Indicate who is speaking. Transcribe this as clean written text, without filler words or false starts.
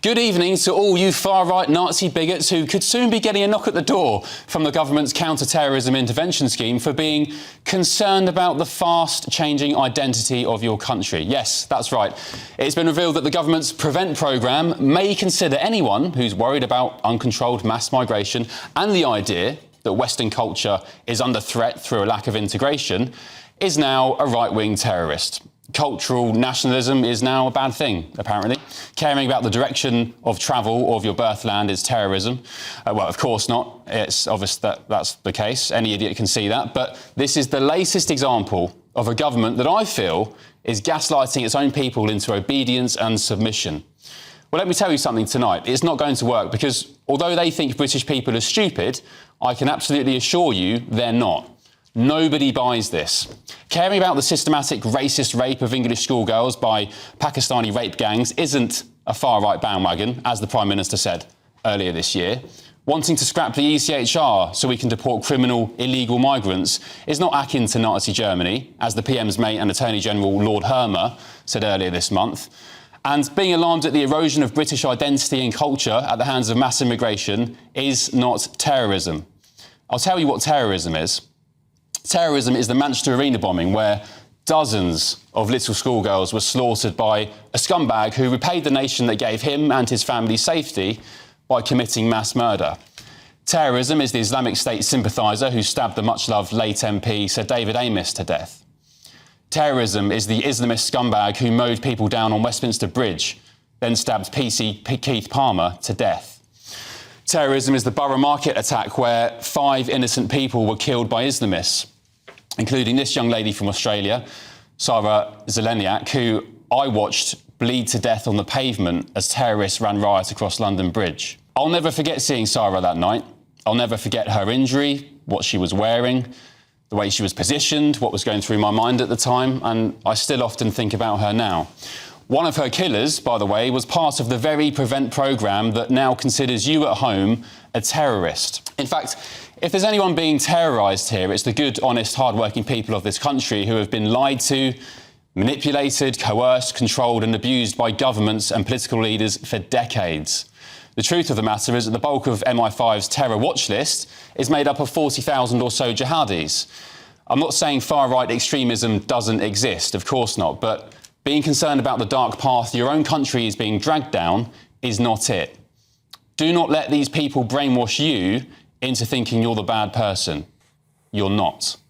Speaker 1: Good evening to all you far-right Nazi bigots who could soon be getting a knock at the door from the government's counter-terrorism intervention scheme for being concerned about the fast-changing identity of your country. Yes, that's right. It's been revealed that the government's Prevent programme may consider anyone who's worried about uncontrolled mass migration and the idea that Western culture is under threat through a lack of integration is now a right-wing terrorist. Cultural nationalism is now a bad thing, apparently. Caring about the direction of travel of your birthland is terrorism. Well, of course not. It's obvious that that's the case. Any idiot can see that. But this is the latest example of a government that I feel is gaslighting its own people into obedience and submission. Well, let me tell you something tonight. It's not going to work because although they think British people are stupid, I can absolutely assure you they're not. Nobody buys this. Caring about the systematic racist rape of English schoolgirls by Pakistani rape gangs isn't a far-right bandwagon, as the Prime Minister said earlier this year. Wanting to scrap the ECHR so we can deport criminal, illegal migrants is not akin to Nazi Germany, as the PM's mate and Attorney General Lord Hermer said earlier this month. And being alarmed at the erosion of British identity and culture at the hands of mass immigration is not terrorism. I'll tell you what terrorism is. Terrorism is the Manchester Arena bombing, where dozens of little schoolgirls were slaughtered by a scumbag who repaid the nation that gave him and his family safety by committing mass murder. Terrorism is the Islamic State sympathiser who stabbed the much-loved late MP Sir David Amess to death. Terrorism is the Islamist scumbag who mowed people down on Westminster Bridge, then stabbed PC Keith Palmer to death. Terrorism is the Borough Market attack where 5 innocent people were killed by Islamists, including this young lady from Australia, Sarah Zeleniak, who I watched bleed to death on the pavement as terrorists ran riot across London Bridge. I'll never forget seeing Sarah that night. I'll never forget her injury, what she was wearing, the way she was positioned, what was going through my mind at the time, and I still often think about her now. One of her killers, by the way, was part of the very Prevent programme that now considers you at home a terrorist. In fact, if there's anyone being terrorised here, it's the good, honest, hard-working people of this country who have been lied to, manipulated, coerced, controlled and abused by governments and political leaders for decades. The truth of the matter is that the bulk of MI5's terror watch list is made up of 40,000 or so jihadis. I'm not saying far-right extremism doesn't exist, of course not, but being concerned about the dark path your own country is being dragged down is not it. Do not let these people brainwash you into thinking you're the bad person. You're not.